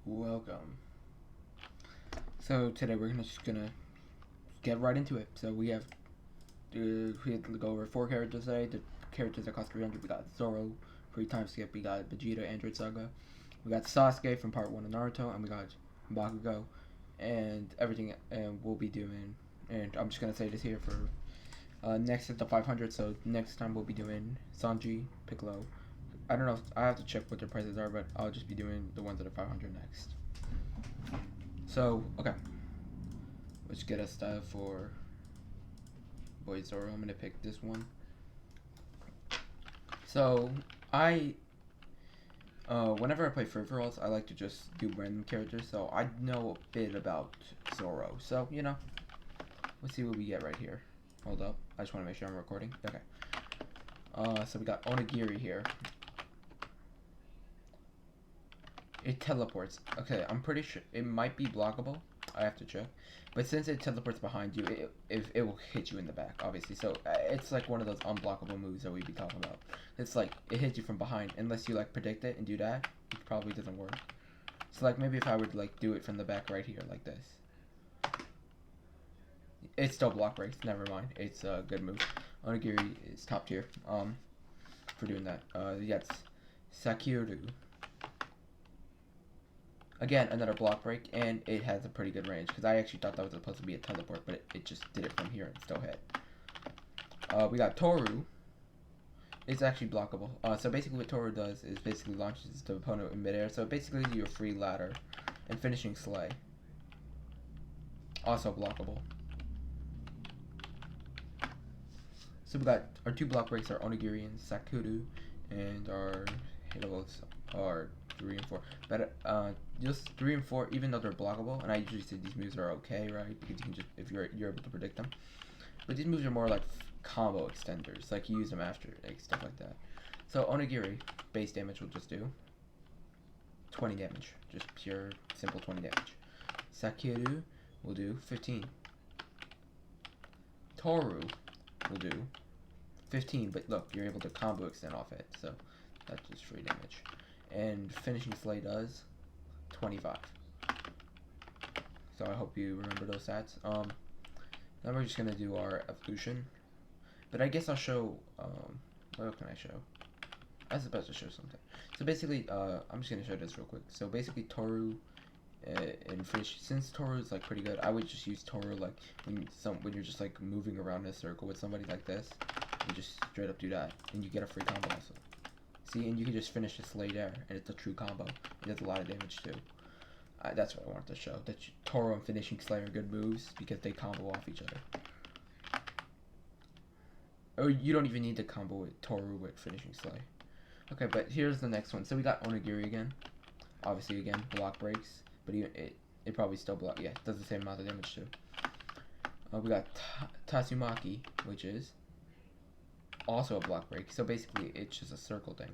Welcome. So today we're just gonna get right into it. So we have to go over 4 characters today. The characters that cost 300. We got Zoro, free time skip. We got Vegeta, Android Saga. We got Sasuke from part 1 of Naruto, and we got Bakugou, and everything. And we'll be doing. And I'm just gonna say this here for next is the 500. So next time we'll be doing Sanji, Piccolo. I don't know. I have to check what their prices are, but I'll just be doing the ones that are 500 next. So okay. Let's get a style for Boy Zoro. I'm gonna pick this one. So whenever I play free for alls, I like to just do random characters. So I know a bit about Zoro. So let's see what we get right here. Hold up, I just want to make sure I'm recording. Okay. So we got Onigiri here. It teleports. Okay, I'm pretty sure it might be blockable. I have to check. But since it teleports behind you, it will hit you in the back, obviously. So it's like one of those unblockable moves that we'd be talking about. It's like, it hits you from behind. Unless you like predict it and do that, it probably doesn't work. So like maybe if I would like do it from the back right here, like this. It still block breaks, never mind. It's a good move. Onigiri is top tier for doing that. Yes, Sakiru. Again, another block break, and it has a pretty good range, because I actually thought that was supposed to be a teleport, but it just did it from here and still hit. We got Toru. It's actually blockable. So basically what Toru does is basically launches the opponent in midair, so basically your free ladder and finishing slay. Also blockable. So we got our 2 block breaks are Onigiri and Sakuru, and our hitables are 3 and 4. But just 3 and 4, even though they're blockable, and I usually say these moves are okay, right? Because you can just, if you're able to predict them. But these moves are more like combo extenders, like you use them after, like stuff like that. So Onigiri base damage will just do 20 damage, just pure simple 20 damage. Sakiru will do 15. Toru will do 15, but look, you're able to combo extend off it, so that's just free damage. And finishing slay does 25. So I hope you remember those stats. Now we're just gonna do our evolution, but I guess I'll show. What can I show? I was about to show something. So basically, I'm just gonna show this real quick. So basically, Toru and finish. Since Toru is like pretty good, I would just use Toru like when you're just like moving around in a circle with somebody like this. You just straight up do that, and you get a free combo also. See, and you can just finish the slay there, and it's a true combo. It does a lot of damage too. That's what I wanted to show. That Toru and finishing slay are good moves because they combo off each other. Or you don't even need to combo with Toru with finishing slay. Okay, but here's the next one. So we got Onigiri again. Obviously, again, block breaks, but even it probably still block. Yeah, it does the same amount of damage too. We got Tatsumaki, which is also a block break. So basically, it's just a circle thing.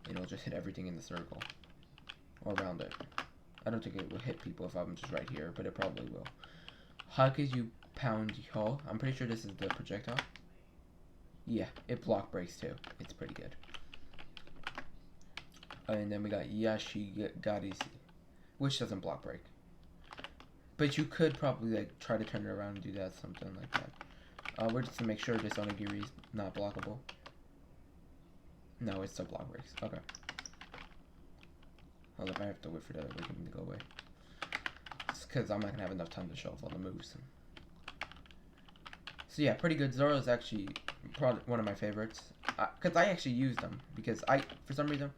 It'll just hit everything in the circle or around it. I don't think it will hit people if I'm just right here, but it probably will. Hakuju Pound Ho. I'm pretty sure this is the projectile. Yeah, it block breaks too. It's pretty good. And then we got Yashigarisi, which doesn't block break. But you could probably like try to turn it around and do that, something like that. We're just to make sure this Onigiri is not blockable. No, it's still block breaks. Okay. Hold up, I have to wait for the other Wiggum to go away. It's because I'm not going to have enough time to show off all the moves. So yeah, pretty good. Zoro is actually probably one of my favorites. Because I actually use them. Because for some reason,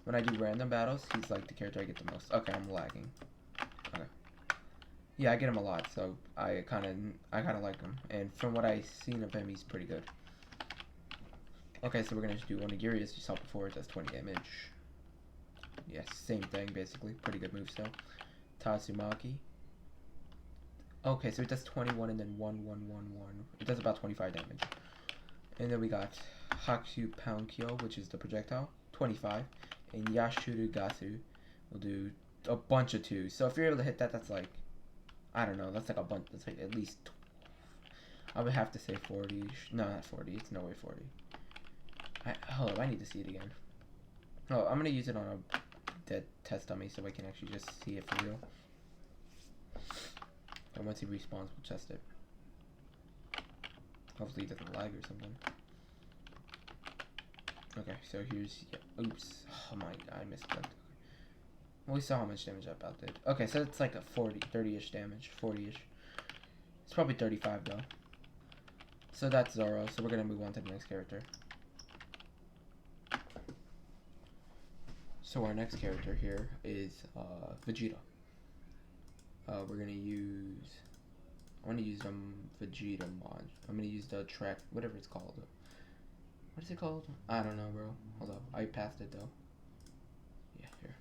when I do random battles, he's like the character I get the most. Okay, I'm lagging. Okay. Yeah, I get him a lot, so I kind of like him. And from what I've seen of him, he's pretty good. Okay, so we're going to do Onigiri as you saw before. It does 20 damage. Yes, same thing basically. Pretty good move still. Tatsumaki. Okay, so it does 21 and then 1, 1, 1, 1. It does about 25 damage. And then we got Haku Pounkyo, which is the projectile, 25. And Yashuru Gasu will do a bunch of 2s. So if you're able to hit that, that's like, I don't know, that's like a bunch. That's like at least, I would have to say 40. No, not 40. It's no way 40. Hold on, I need to see it again. Oh, I'm gonna use it on a dead test dummy so I can actually just see it for real. And once he respawns, we'll test it. Hopefully he doesn't lag or something. Okay, so here's, yeah, oops, oh my, I missed that. Well, we saw how much damage that about did. Okay, so it's like a 30-ish damage, 40-ish. It's probably 35 though. So that's Zoro, so we're gonna move on to the next character. So our next character here is Vegeta. We're gonna use, I want to use Vegeta mod. I'm gonna use the track, whatever it's called. What is it called? I don't know, bro. Hold up, I passed it though. Yeah, here.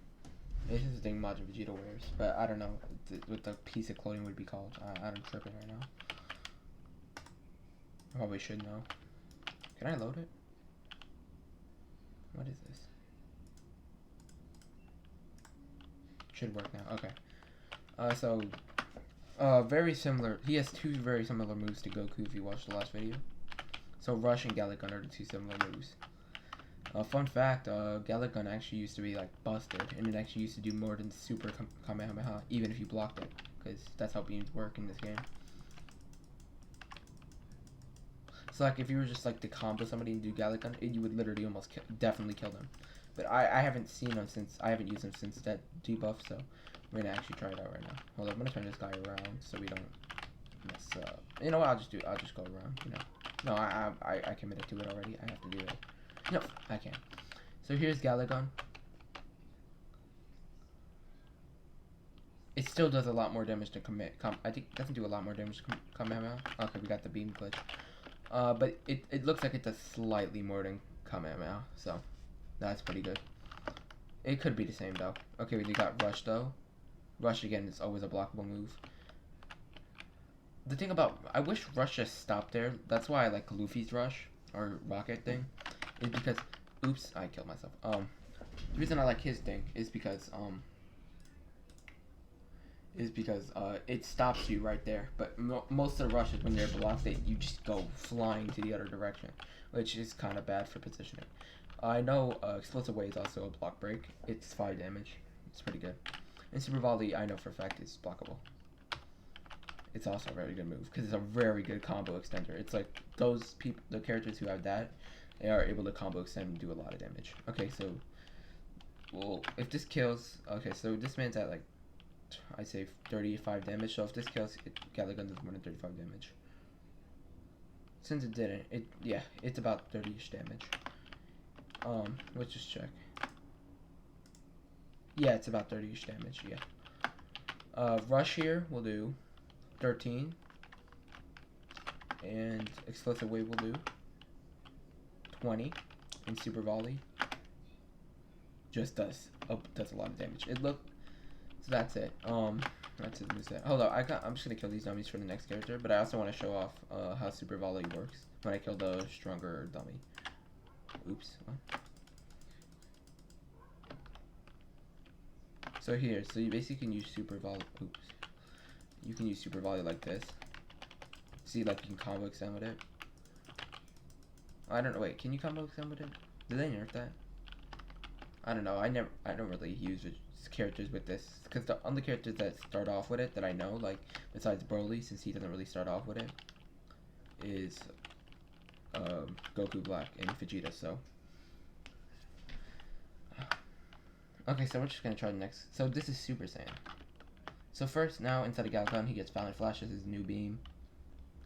This is the thing Majin Vegeta wears, but I don't know what the piece of clothing would be called. I'm tripping right now. I probably should know. Can I load it? What is this? Should work now. Okay. Very similar. He has two very similar moves to Goku if you watched the last video. So Rush and Gallic Gun are the two similar moves. Fun fact, Gallic Gun actually used to be like busted, and it actually used to do more than Super Kamehameha, even if you blocked it, because that's how beams work in this game. So like if you were just like to combo somebody and do Gallic Gun, you would literally almost definitely kill them. But I haven't seen them since, I haven't used them since that debuff, so we're gonna actually try it out right now. Hold up, I'm gonna turn this guy around so we don't mess up. You know what, I'll just go around, you know. No, I committed to it already. I have to do it. No, I can't. So here's Gallic Gun. It still does a lot more damage than I think it doesn't do a lot more damage than Kamehameha. Okay, we got the beam glitch. But it looks like it does slightly more than Kamehameha, so that's pretty good. It could be the same though. Okay, we got Rush though. Rush again is always a blockable move. The thing about, I wish Rush just stopped there. That's why I like Luffy's Rush, or Rocket thing, is because, oops, I killed myself. The reason I like his thing is because it stops you right there. But most of the rushes, when you're blocked, you just go flying to the other direction, which is kind of bad for positioning. I know Explosive Way is also a block break. It's 5 damage. It's pretty good. And Super Volley, I know for a fact, is blockable. It's also a very good move because it's a very good combo extender. It's like those people, the characters who have that, they are able to combo extend and do a lot of damage. Okay, so, well, if this kills, okay, so this man's at like, I say 35 damage. So if this kills, Gallic Gun does more than 35 damage. Since it didn't, yeah, it's about 30-ish damage. Let's just check. Yeah, it's about 30-ish damage. Yeah. Rush here will do 13, and Explosive Wave will do 20, and Super Volley just does a lot of damage. So that's it. That's his moveset. Hold on, I'm just gonna kill these dummies for the next character, but I also want to show off how Super Volley works when I kill the stronger dummy. Oops. What? So here, so you basically can use Super Volley. Oops. You can use Super Volley like this. See, like you can combo extend with it. I don't know. Wait, can you combo extend with it? Did they nerf that? I don't know. I don't really use characters with this because the only characters that start off with it that I know, like besides Broly, since he doesn't really start off with it, is Goku Black and Vegeta. So. Okay, so we're just gonna try the next. So this is Super Saiyan. So first, now inside of Gallic Gun, he gets Violent Flash as his new beam.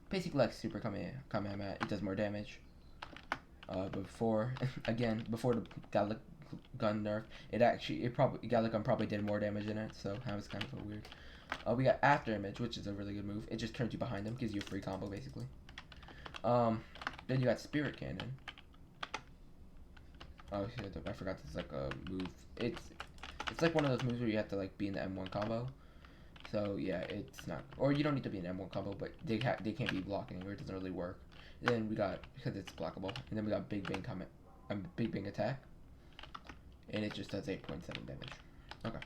Basically like Super Kamehameha, it does more damage. Before the Gallic Gun nerf, Gallic Gun probably did more damage in it, so that was kind of weird. We got After Image, which is a really good move. It just turns you behind him, gives you a free combo basically. Then you got Spirit Cannon. Oh shit, I forgot this is like a move. It's like one of those moves where you have to like be in the M1 combo. So yeah, it's not, or you don't need to be in M1 combo, but they can't be blocking or it doesn't really work. Then we got, because it's blockable, and then we got Big Bang Big Bang Attack, and it just does 8.7 damage. Okay.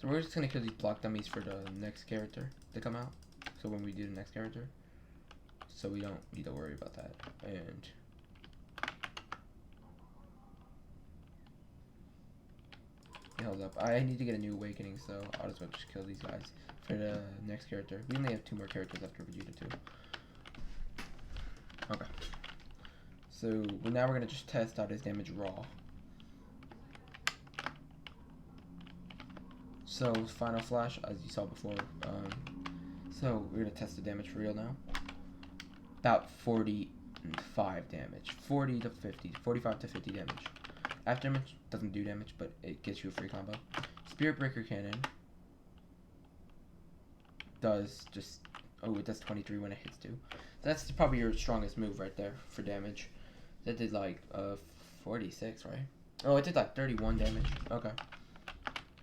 So we're just gonna kill these block dummies for the next character to come out. So when we do the next character, so we don't need to worry about that. And battles up. I need to get a new awakening, so I'll just kill these guys for the next character. We only have 2 more characters after Vegeta 2. Okay. So now we're gonna just test out his damage raw. So final flash, as you saw before. So we're gonna test the damage for real now. About 45 damage, 40 to 50, 45 to 50 damage. After damage doesn't do damage, but it gets you a free combo. Spirit Breaker Cannon does just, oh, it does 23 when it hits 2. So that's probably your strongest move right there for damage. That did like 46, right? Oh, it did like 31 damage. Okay.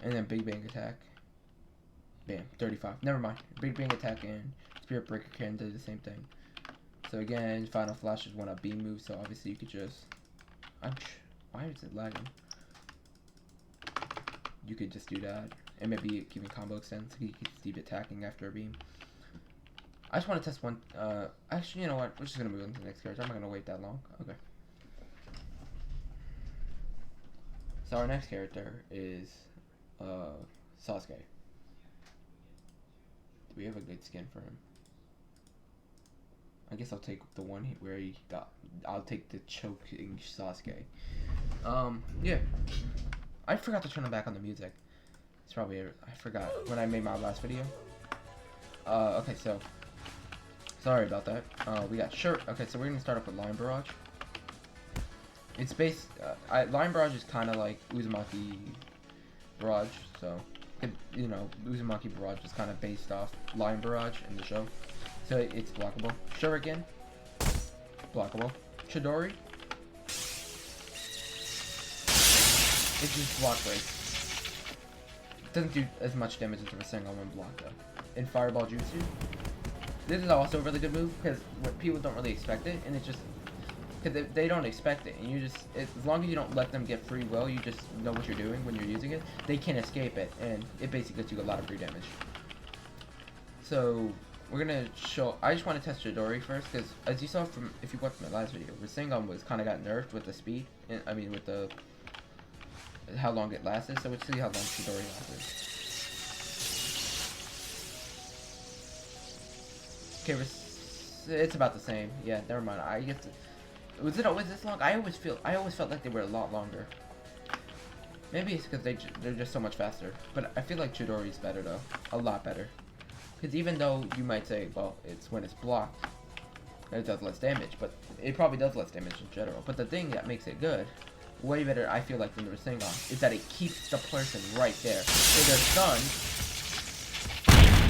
And then Big Bang Attack. Bam, 35. Never mind. Big Bang Attack and Spirit Breaker Cannon do the same thing. So again, Final Flash is one of beam moves, so obviously you could just... why is it lagging? You could just do that. And maybe giving combo extends, so you can keep attacking after a beam. I just want to test one... actually, you know what? We're just going to move on to the next character. I'm not going to wait that long. Okay. So our next character is... Sasuke. Do we have a good skin for him? I guess I'll take the one where he got. I'll take the choking Sasuke. Yeah. I forgot to turn back on the music. It's probably I forgot when I made my last video. Okay, so sorry about that. We got shirt. Okay, so we're gonna start up with Line Barrage. It's based. Line Barrage is kind of like Uzumaki Barrage, so you know Uzumaki Barrage is kind of based off Line Barrage in the show. So it's blockable. Shuriken, blockable. Chidori, it's just block break. Doesn't do as much damage as the Rasengan when blocked though. In Fireball Jutsu, this is also a really good move because people don't really expect it, and it's just because they don't expect it, and you just as long as you don't let them get free will, you just know what you're doing when you're using it. They can't escape it, and it basically gets you a lot of free damage. So we're gonna show. I just want to test Chidori first, because as you saw from if you watched my last video, Rasengan was kind of got nerfed with the speed. I mean with the how long it lasted. So let's see how long Chidori lasted. Okay, it's about the same. Yeah, never mind. I guess. Was it always this long? I always felt like they were a lot longer. Maybe it's because they're just so much faster. But I feel like Chidori's better though, a lot better. Because even though you might say, well, it's when it's blocked, it does less damage, but it probably does less damage in general. But the thing that makes it good, way better, I feel like, than the Rasengan, is that it keeps the person right there. So they're stunned,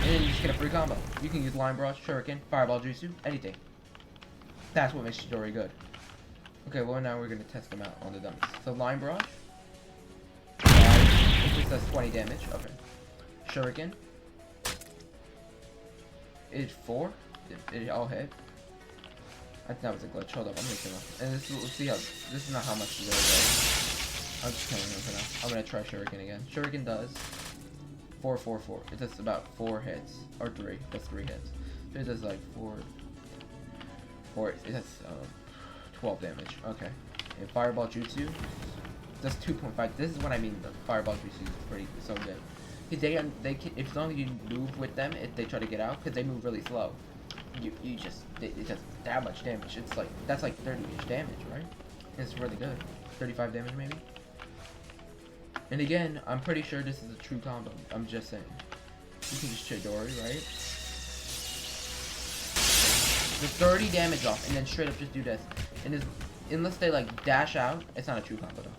and then you just get a free combo. You can use Line Barrage, Shuriken, Fireball Jutsu, anything. That's what makes Chidori good. Okay, well now we're gonna test them out on the dummies. So Line Barrage, it just does 20 damage. Okay. Shuriken, it's 4. It all hit. I think that was a glitch. Hold up, I'm gonna kill him. And let's see how. This is not how much it really does. I'm just killing him for now. I'm gonna try Shuriken again. Shuriken does 4, 4, 4. It does about 4 hits or 3. That's 3 hits. So it does like 4. It does 12 damage. Okay. And Fireball Jutsu does 2.5. This is what I mean. The Fireball Jutsu is pretty so good. Because they can, as long as you move with them, if they try to get out, because they move really slow. It does that much damage. It's like that's like 30-ish damage, right? It's really good. 35 damage maybe. And again, I'm pretty sure this is a true combo. I'm just saying. You can just Chidori, right? The 30 damage off, and then straight up just do this. And this, unless they like dash out, it's not a true combo though.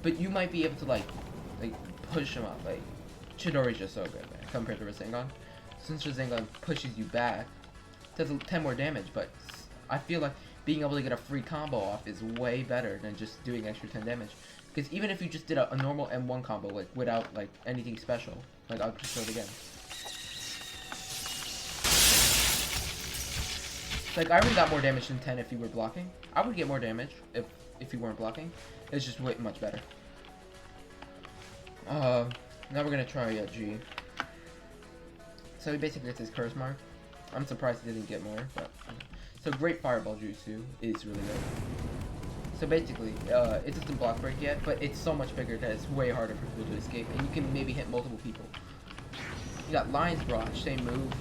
But you might be able to like push them up. Like Chidori's just so good, man, compared to Rasengan. Since Rasengan pushes you back, does 10 more damage, but I feel like being able to get a free combo off is way better than just doing extra 10 damage. Because even if you just did a normal M1 combo, like without like anything special, like I'll just show it again. Like I already got more damage than 10 if you were blocking. I would get more damage if you weren't blocking. It's just way much better. Now we're gonna try G. So he basically gets his curse mark. I'm surprised he didn't get more, but so Great Fireball Jutsu is really good. So basically, it doesn't block break yet, but it's so much bigger that it's way harder for people to escape, and you can maybe hit multiple people. You got Lion's Barrage, same move.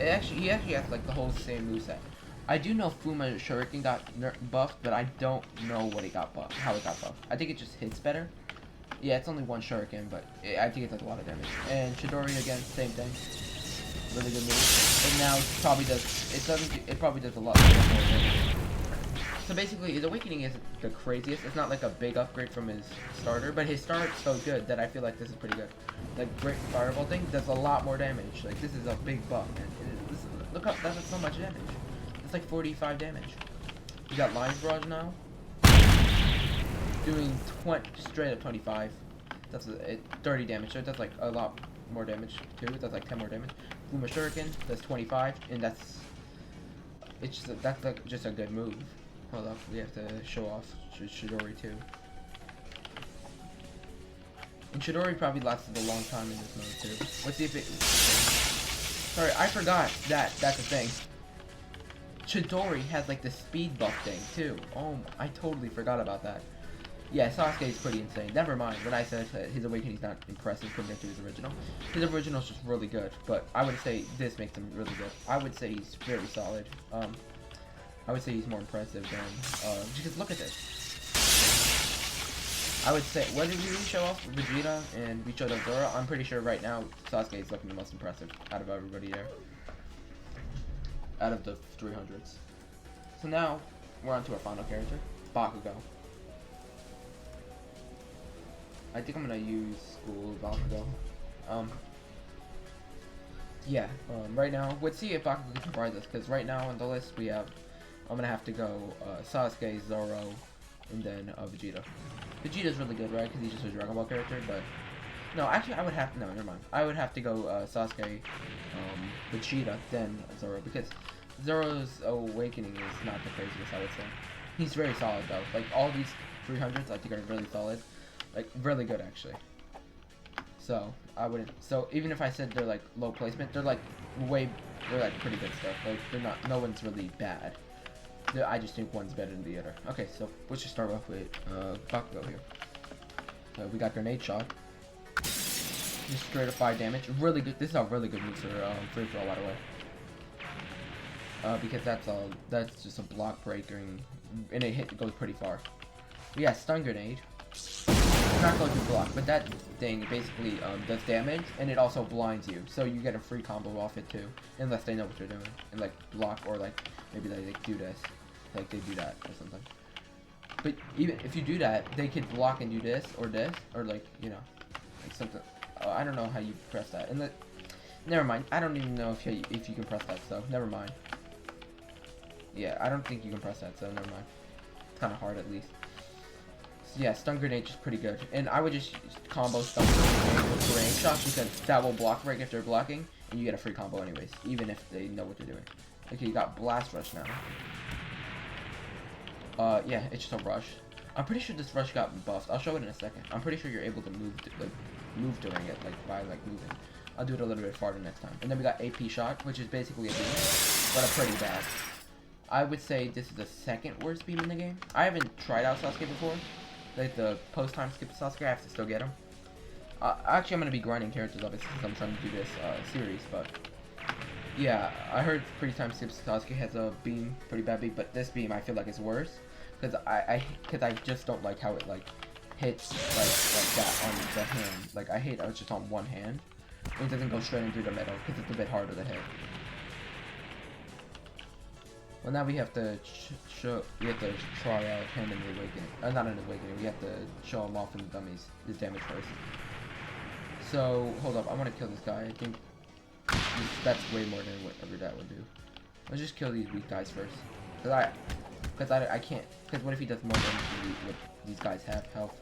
He actually has like the whole same moveset. I do know Fuma Shuriken got buffed, but I don't know what it got buffed, how it got buffed. I think it just hits better. Yeah, it's only one Shuriken, but I think it does a lot of damage. And Chidori again, same thing. Really good move. And now it probably does a lot more damage. So basically, his Awakening isn't the craziest. It's not like a big upgrade from his starter, but his start's so good that I feel like this is pretty good. Like, Great Fireball thing does a lot more damage. Like, this is a big buff, man. Look up, that does so much damage. It's like 45 damage. You got Lion's Barrage now. Doing straight up 25. That's 30 damage, so it does like a lot more damage too. It does like 10 more damage. Fuma Shuriken does 25, and that's like just a good move. Hold up, we have to show off Chidori too. And Chidori probably lasted a long time in this mode too. Let's see if it... Sorry, I forgot that's the thing. Chidori has like the speed buff thing too. Oh, I totally forgot about that. Yeah, Sasuke is pretty insane. Never mind, when I said his Awakening is not impressive compared to his original. His original is just really good, but I would say this makes him really good. I would say he's very solid. I would say he's more impressive than, because look at this. I would say, what did we show off? Vegeta, and we showed off Zoro. I'm pretty sure right now, Sasuke is looking the most impressive out of everybody there. Out of the 300s. So now, we're on to our final character, Bakugou. I think I'm gonna use School Bakugou. Yeah, right now, let's see if Bakugou can surprise us, because right now on the list we have, I'm gonna have to go Sasuke, Zoro, and then Vegeta. Vegeta's really good, right? Because he's just a Dragon Ball character, but no, actually I would have no, never mind. I would have to go Sasuke, Vegeta, then Zoro, because Zoro's Awakening is not the craziest, I would say. He's very solid though. Like all these 300s, I think are really solid, like really good actually. So I wouldn't. So even if I said they're like low placement, they're like pretty good stuff. Like they're not. No one's really bad. I just think one's better than the other. Okay, so let's just start off with Bakugou here. We got Grenade Shot. Just straight up 5 damage. Really good. This is a really good move for free throw, by the way. Because that's just a block breaker and it goes pretty far. Yeah, Stun Grenade. It's not going to block, but that thing basically does damage and it also blinds you, so you get a free combo off it too, unless they know what you're doing and like block or like maybe they do this, like they do that or something. But even if you do that, they could block and do this or like you know, like something. I don't know how you press that. And never mind. I don't even know if you can press that. So never mind. Yeah, I don't think you can press that. So never mind. It's kind of hard at least. Yeah, Stun Grenade is pretty good. And I would just combo Stun Grenade with Grenade Shot because that will block break if they're blocking, and you get a free combo anyways, even if they know what they're doing. Okay, you got Blast Rush now. Yeah, it's just a rush. I'm pretty sure this rush got buffed. I'll show it in a second. I'm pretty sure you're able to move during it, like by moving. I'll do it a little bit farther next time. And then we got AP Shot, which is basically a beam, but a pretty bad. I would say this is the second worst beam in the game. I haven't tried out Sasuke before. Like the post-time skip Sasuke, I have to still get him. Actually, I'm going to be grinding characters obviously since I'm trying to do this series, but yeah, I heard pre-time skip Sasuke has a beam, pretty bad beam, but this beam I feel like is worse because I just don't like how it like hits like that on the hand. Like I hate how it's just on one hand. It doesn't go straight in through the middle because it's a bit harder to hit. Well, now we have to try out him in the Awakening. Not in the Awakening. We have to show him off in the dummies. His damage first. So hold up. I want to kill this guy. I think that's way more than whatever that would do. Let's just kill these weak guys first. Cause I can't. Cause what if he does more damage than what these guys have health?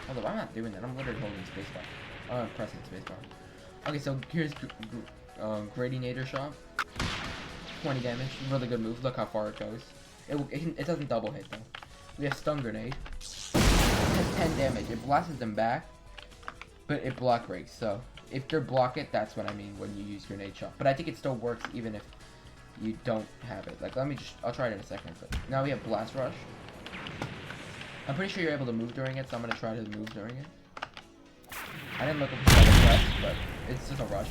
Hold up. I'm not doing that. I'm literally holding spacebar. I'm pressing spacebar. Okay. So here's Gradinator Shot. 20 damage, really good move. Look how far it goes. It doesn't double hit though. We have Stun Grenade. It has 10 damage. It blasts them back, but it block breaks. So if they block it, that's what I mean when you use Grenade Shot. But I think it still works even if you don't have it. Like, I'll try it in a second. But now we have Blast Rush. I'm pretty sure you're able to move during it, so I'm gonna try to move during it. I didn't look up what you had to press, but it's just a rush.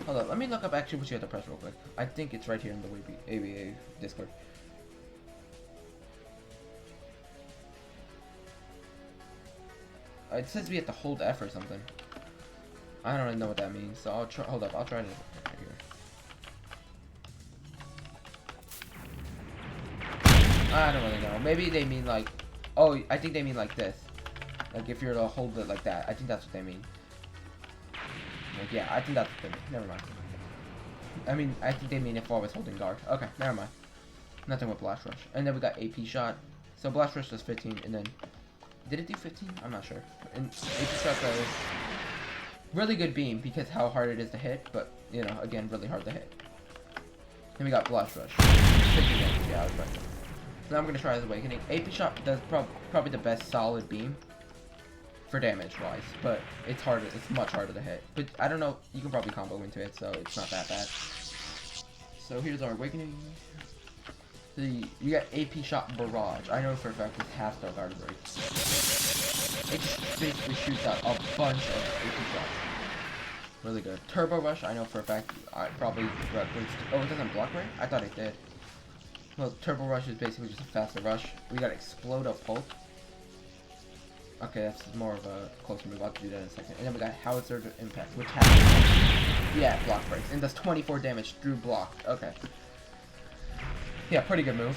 Hold on, let me look up actually what you have to press real quick. I think it's right here in the ABA Discord. It says we have to hold F or something. I don't really know what that means, so I'll try. Hold up, I'll try it right here. I don't really know. Maybe they mean like, oh, I think they mean like this. Like if you're to hold it like that. I think that's what they mean. Like, yeah, I think that's what they mean. Never mind. I mean, I think they mean if I was holding guard. Okay, never mind. Nothing with Blast Rush. And then we got AP Shot. So Blast Rush does 15, and then... Did it do 15? I'm not sure. And AP Shot does... Really good beam, because how hard it is to hit, but, you know, again, really hard to hit. Then we got Blast Rush. 15 damage, yeah, I was right. Now I'm going to try this Awakening. AP Shot does probably the best solid beam. For damage wise, but it's harder. It's much harder to hit. But I don't know. You can probably combo into it, so it's not that bad. So here's our Awakening. You got AP Shot Barrage. I know for a fact it's half the guard break. It just basically shoots out a bunch of AP shots. Really good. Turbo Rush. I know for a fact. I probably oh, it doesn't block right? I thought it did. Well, Turbo Rush is basically just a faster rush. We got Explode Up Pulse. Okay, that's more of a close move. I'll do that in a second. And then we got Howitzer Impact, which has, yeah, block breaks. And does 24 damage through block. Okay. Yeah, pretty good move.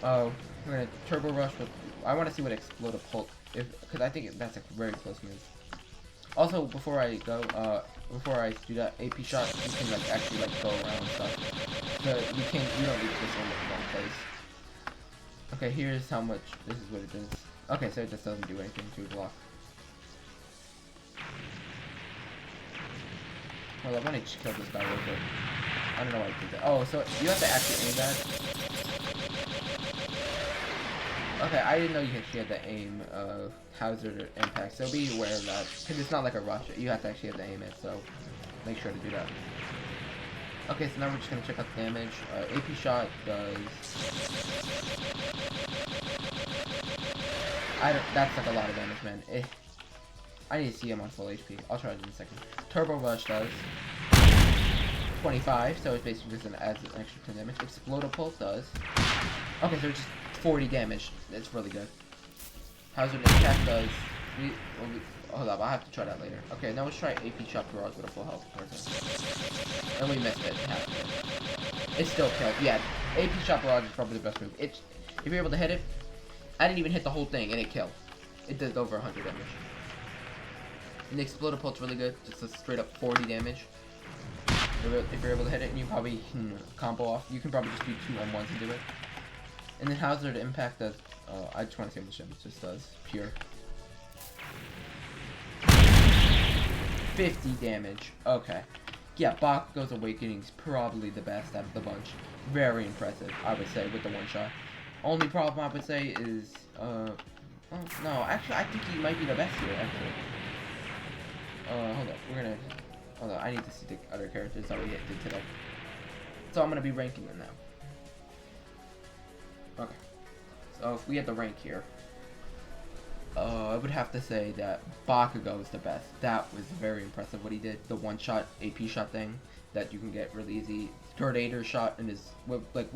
We're gonna Turbo Rush, but I want to see what Explode a Pulse, because I think that's a very close move. Also, before I go, before I do that AP Shot, you can like actually like go around and stuff. So you don't need this in one place. Okay, here's how much. This is what it does. Okay, so it just doesn't do anything to block. Well, I'm gonna kill this guy real quick. I don't know why I did that. Oh, so you have to actually aim that. Okay, I didn't know you actually had to aim Hazard Impact, so be aware of that. Because it's not like a rush, you have to actually have to aim it, so make sure to do that. Okay, so now we're just gonna check out the damage. AP Shot does... that's like a lot of damage, man. I need to see him on full HP. I'll try it in a second. Turbo Rush does 25, so it's basically just adds an extra 10 damage. Explode Pulse does... Okay, so it's just 40 damage. That's really good. Hazard Impact does... Hold up, I'll have to try that later. Okay, now let's try AP Shot Barrage with a full health person. And we missed it. It still killed. Yeah, AP Shot Barrage is probably the best move. If you're able to hit it, I didn't even hit the whole thing, and it killed. It does over 100 damage. And the Explode Pulse really good. Just a straight up 40 damage. If you're able to hit it, and you probably can combo off. You can probably just do 2-on-1s and do it. And then Hazard Impact does... I just want to see how much damage this does. Pure. 50 damage. Okay. Yeah, Bakugou's Awakening is probably the best out of the bunch. Very impressive, I would say, with the one shot. Only problem I would say is, oh, no, actually, I think he might be the best here, actually. Hold up, hold on, I need to see the other characters that we did today. So I'm gonna be ranking them now. Okay. So if we had the rank here, I would have to say that Bakugou is the best. That was very impressive what he did. The one-shot AP shot thing that you can get really easy. Tornado shot and his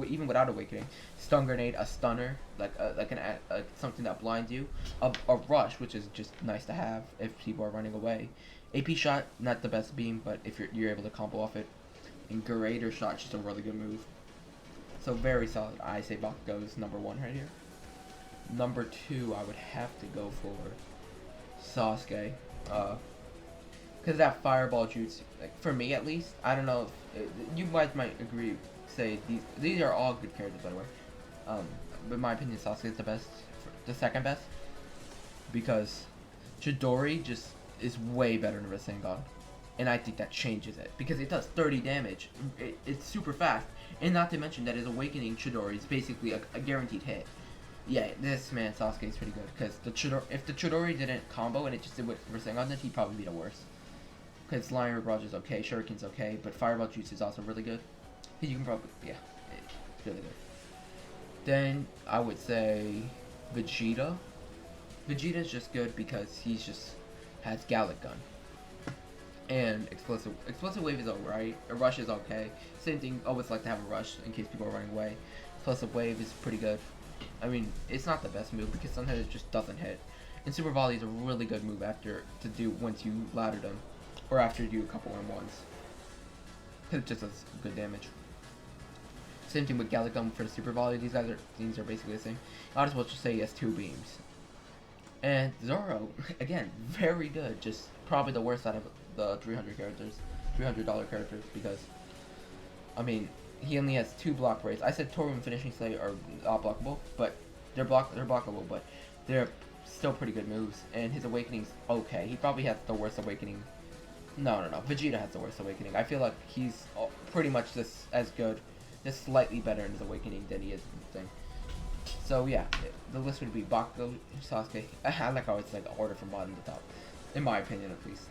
even without Awakening. Stun grenade, a stunner, like something that blinds you. A rush, which is just nice to have if people are running away. AP shot, not the best beam, but if you're able to combo off it. And Greater shot, just a really good move. So very solid. I say Bakugou is number 1 right here. Number 2, I would have to go for Sasuke, because that fireball jutsu, like, for me at least, I don't know if you guys might agree. Say these are all good characters, by the way. But in my opinion, Sasuke is the best, the second best, because Chidori just is way better than Rasengan, and I think that changes it because it does 30 damage. It's super fast, and not to mention that his Awakening Chidori is basically a guaranteed hit. Yeah, this man Sasuke is pretty good because if the Chidori didn't combo and it just did what Rasengan did, he'd probably be the worst. Because Lion Barrage is okay, Shuriken's okay, but Fireball Jutsu is also really good. You can probably, yeah, it's really good. Then I would say Vegeta. Vegeta's just good because he's just has Gallic Gun and explosive wave is alright. A rush is okay. Same thing. Always like to have a rush in case people are running away. Explosive wave is pretty good. I mean, it's not the best move because sometimes it just doesn't hit. And super volley is a really good move after to do once you ladder them, or after you do a couple M1s. It just does good damage. Same thing with Gallic Gun for the super volley. These are basically the same. I'll just just say he has 2 beams. And Zoro, again, very good. Just probably the worst out of the $300 characters because, I mean, he only has 2 block breaks. I said Toru and Finishing Slate are not blockable, but they're blockable, but they're still pretty good moves. And his Awakening's okay. He probably has the worst Awakening. No. Vegeta has the worst Awakening. I feel like he's pretty much just as good, just slightly better in his Awakening than he is in the thing. So yeah, the list would be Bakugou, Sasuke. I like how it's like order from bottom to top, in my opinion at least.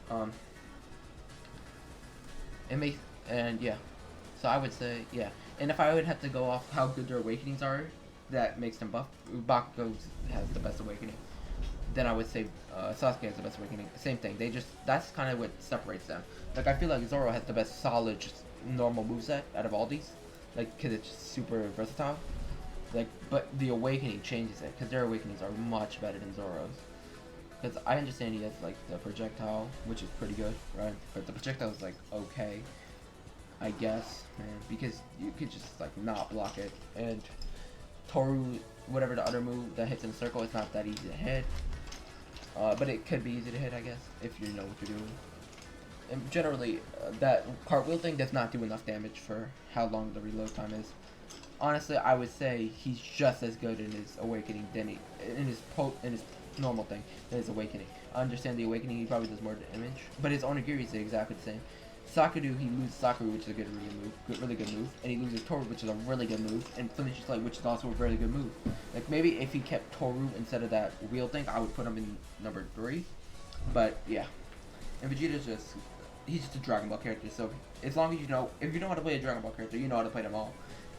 And yeah, so I would say yeah. And if I would have to go off how good their awakenings are, that makes them buff. Bakugou has the best awakening. Then I would say Sasuke has the best awakening. Same thing. That's kind of what separates them. Like I feel like Zoro has the best solid, just normal moveset out of all these, like because it's just super versatile. Like, but the awakening changes it, because their awakenings are much better than Zoro's. Because I understand he has, like, the projectile, which is pretty good, right? But the projectile is, like, okay, I guess, man, because you could just, like, not block it. And Toru, whatever the other move that hits in a circle, it's not that easy to hit. But it could be easy to hit, I guess, if you know what you're doing. And generally, that cartwheel thing does not do enough damage for how long the reload time is. Honestly, I would say he's just as good in his awakening than in his normal thing than his awakening. I understand the awakening, he probably does more damage, but his onigiri is exactly the same. Sakura, he loses Sakura, which is a really good move, and he loses Toru, which is a really good move, and Finishing Slate, which is also a really good move. Like maybe if he kept Toru instead of that wheel thing, I would put him in number 3. But yeah, and Vegeta's he's just a Dragon Ball character. So as long as if you know how to play a Dragon Ball character, you know how to play them all.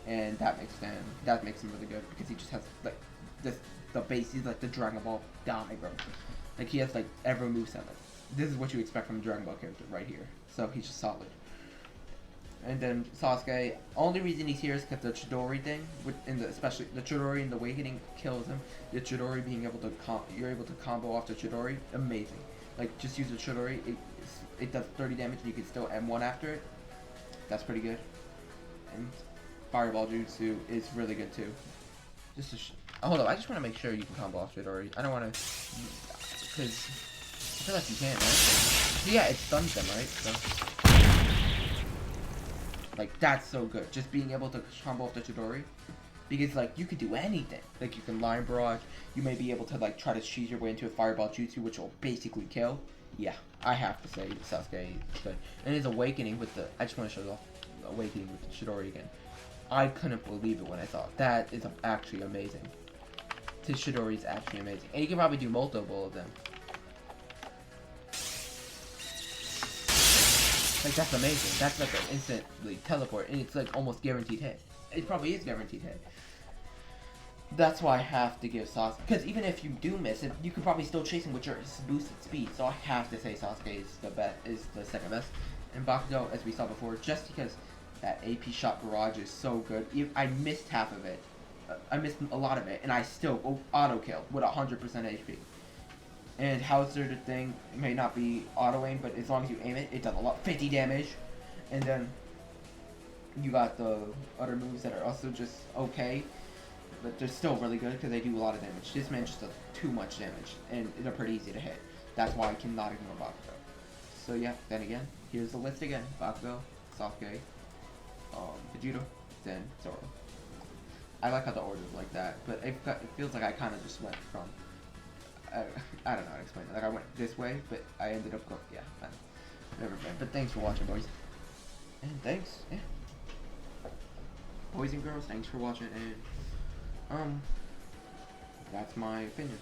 And that makes him really good because he just has like the base. He's like the Dragon Ball guy, bro. Like he has like every moveset. Like, this is what you expect from a Dragon Ball character right here. So he's just solid. And then Sasuke, only reason he's here is because the Chidori thing, especially the Chidori in the Awakening kills him. The Chidori being able to you're able to combo off the Chidori, amazing. Like just use the Chidori, it does 30 damage and you can still M1 after it. That's pretty good. And Fireball Jutsu is really good too. Just to hold up, I just want to make sure you can combo off Chidori. I don't want to, because I feel like you can, right? So yeah, it stuns them, right? So, like that's so good. Just being able to combo off the Chidori, because like you could do anything. Like you can line barrage. You may be able to like try to cheese your way into a Fireball Jutsu, which will basically kill. Yeah, I have to say Sasuke is good. And his awakening with I just want to show you off awakening with the Chidori again. I couldn't believe it when I saw it. That is actually amazing. His Chidori is actually amazing. And you can probably do multiple of them. Like, that's amazing. That's like an instantly teleport. And it's like almost guaranteed hit. It probably is guaranteed hit. That's why I have to give Sasuke. Because even if you do miss it, you can probably still chase him with your boosted speed. So I have to say Sasuke is the second best. And Bakugou, as we saw before, just because that AP shot barrage is so good. I missed half of it. I missed a lot of it, and I still auto-killed with 100% HP. And Howitzer, the thing, may not be auto-aim, but as long as you aim it, it does a lot, 50 damage. And then you got the other moves that are also just okay, but they're still really good because they do a lot of damage. This man just does too much damage, and they're pretty easy to hit. That's why I cannot ignore Bakugou. So yeah, then again, here's the list again. Bakugou, Sasuke, Vegeta, then Zoro. I like how the order is like that, but it feels like I kind of just went from, I don't know how to explain it. Like I went this way, but I ended up going, yeah, never mind. But thanks for watching, boys. And thanks, yeah. Boys and girls, thanks for watching, and, that's my opinion.